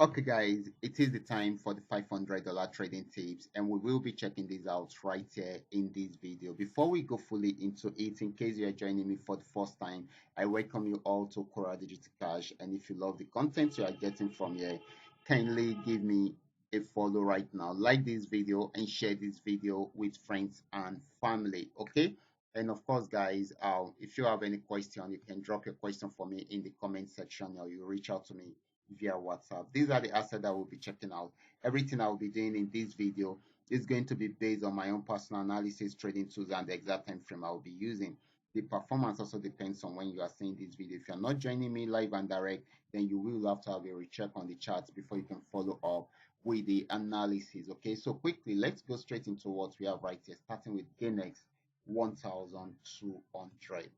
Okay, guys, it is the time for the $500 trading tips, and we will be checking these out right here in this video. Before we go fully into it, in case you are joining me for the first time, I welcome you all to Qora Digital Cash. And if you love the content you are getting from here, kindly give me a follow right now, like this video, and share this video with friends and family. Okay. And of course, guys, if you have any question, you can drop your question for me in the comment section, or you reach out to me via WhatsApp. These are the assets that we'll be checking out. Everything I'll be doing in this video is going to be based on my own personal analysis, trading tools, and the exact time frame I'll be using. The performance also depends on when you are seeing this video. If you're not joining me live and direct, then you will have to have a recheck on the charts before you can follow up with the analysis. Okay, so quickly, let's go straight into what we have right here, starting with Ganex 1200.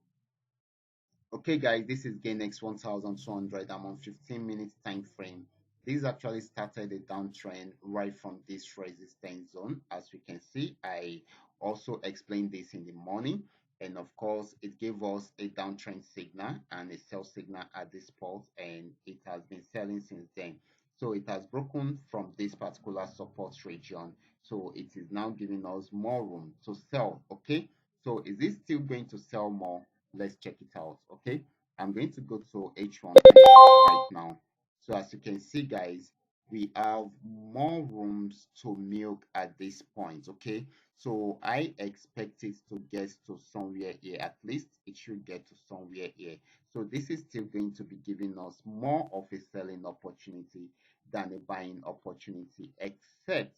Okay, guys, this is Ganex 1200. I'm on 15 minutes time frame. This actually started a downtrend right from this resistance zone. As we can see, I also explained this in the morning. And of course, it gave us a downtrend signal and a sell signal at this pulse, and it has been selling since then. So it has broken from this particular support region. So it is now giving us more room to sell. Okay, so is this still going to sell more? Let's check it out. Okay, I'm going to go to H1 right now. So as you can see, guys, we have more rooms to milk at this point. Okay, so I expect it to get to somewhere here. At least it should get to somewhere here. So this is still going to be giving us more of a selling opportunity than a buying opportunity, except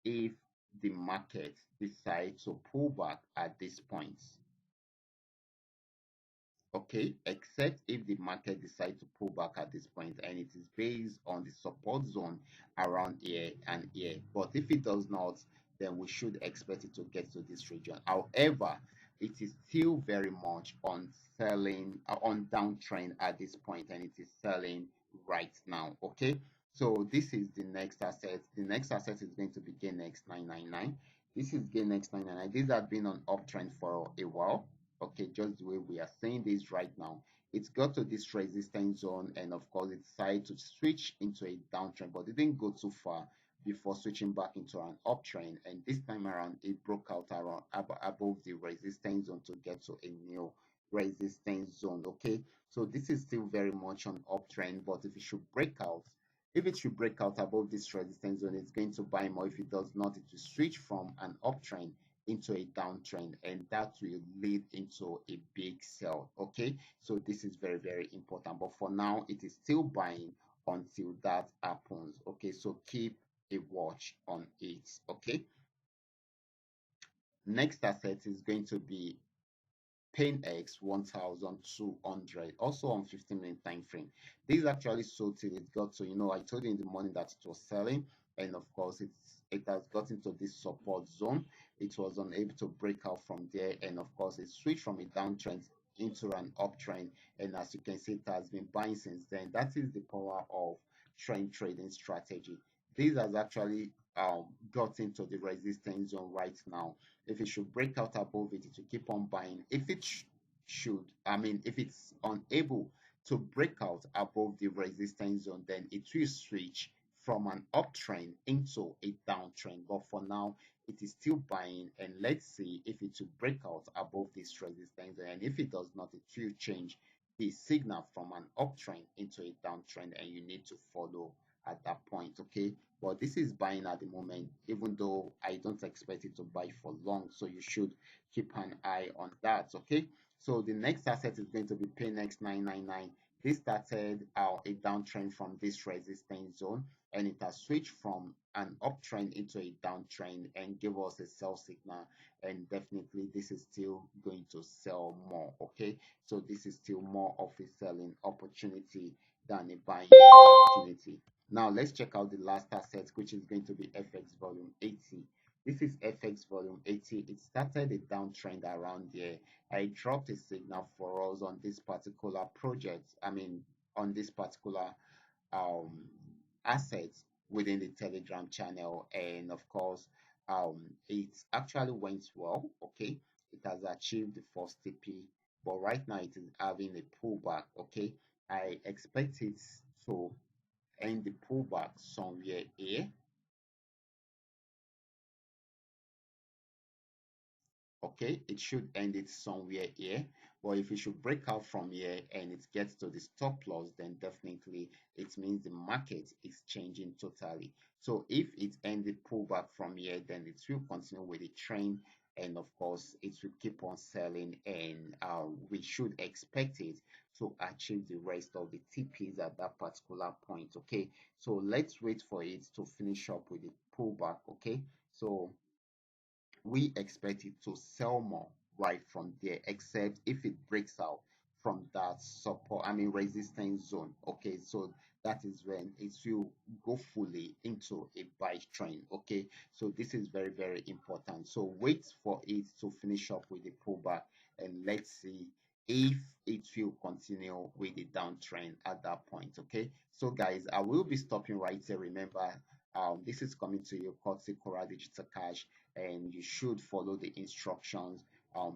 if the market decides to pull back at this point. Okay, except if the market decides to pull back at this point and it is based on the support zone around here and here. But if it does not, then we should expect it to get to this region. However, it is still very much on selling, on downtrend at this point, and it is selling right now. Okay, so this is the next asset. The next asset is going to be Ganex 999. This is Ganex 999. These have been on uptrend for a while. Okay, just the way we are saying this right now. It's got to this resistance zone, and of course it decided to switch into a downtrend, but it didn't go too far before switching back into an uptrend. And this time around it broke out around above the resistance zone to get to a new resistance zone. Okay, so this is still very much on uptrend, but if it should break out, if it should break out above this resistance zone, it's going to buy more. If it does not, it will switch from an uptrend into a downtrend, and that will lead into a big sell. Okay, so this is very, very important, but for now it is still buying until that happens. Okay, so keep a watch on it. Okay, next asset is going to be PainX 1200, also on 15-minute time frame. This actually sold till it got to, I told you in the morning that it was selling, and of course it has got into this support zone. It was unable to break out from there, and of course it switched from a downtrend into an uptrend, and as you can see, it has been buying since then. That is the power of trend trading strategy. This has actually got into the resistance zone right now. If it should break out above it, it will keep on buying. If it should, if it's unable to break out above the resistance zone, then it will switch from an uptrend into a downtrend. But for now, it is still buying, and let's see if it will break out above this resistance. And if it does not, it will change the signal from an uptrend into a downtrend, and you need to follow at that point. Okay, but this is buying at the moment, even though I don't expect it to buy for long, so you should keep an eye on that. Okay, so the next asset is going to be PayNext 999. This started a downtrend from this resistance zone, and it has switched from an uptrend into a downtrend and give us a sell signal, and definitely this is still going to sell more. Okay, so this is still more of a selling opportunity than a buying opportunity. Now let's check out the last asset, which is going to be FX volume 80. This is FX volume 80. It started a downtrend around here. I dropped a signal for us on this particular project. On this particular um, asset within the Telegram channel, and of course, it actually went well. Okay, it has achieved the first TP, but right now it is having a pullback. Okay, I expect it to end the pullback somewhere here. Okay, it should end it somewhere here, but if it should break out from here and it gets to the stop loss, then definitely it means the market is changing totally. So if it ended pullback from here, then it will continue with the trend, and of course it will keep on selling, and we should expect it to achieve the rest of the TPs at that particular point. Okay, so let's wait for it to finish up with the pullback. Okay, so we expect it to sell more right from there, except if it breaks out from that support, resistance zone. Okay, so that is when it will go fully into a buy trend. Okay, so this is very, very important. So wait for it to finish up with the pullback, and let's see if it will continue with the downtrend at that point. Okay, so guys, I will be stopping right here. Remember, this is coming to you courtesy Qora Digital Cash, and you should follow the instructions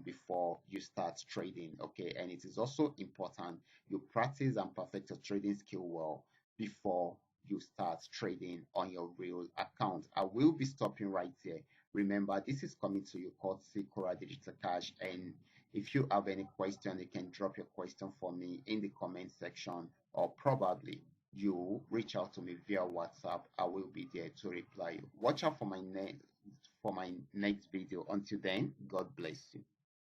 before you start trading. Okay, and it is also important you practice and perfect your trading skill well before you start trading on your real account. I will be stopping right here. Remember, this is coming to you courtesy Qora Digital Cash, and if you have any question, you can drop your question for me in the comment section, or probably you reach out to me via WhatsApp. I will be there to reply you. Watch out for my next video. Until then, God bless you.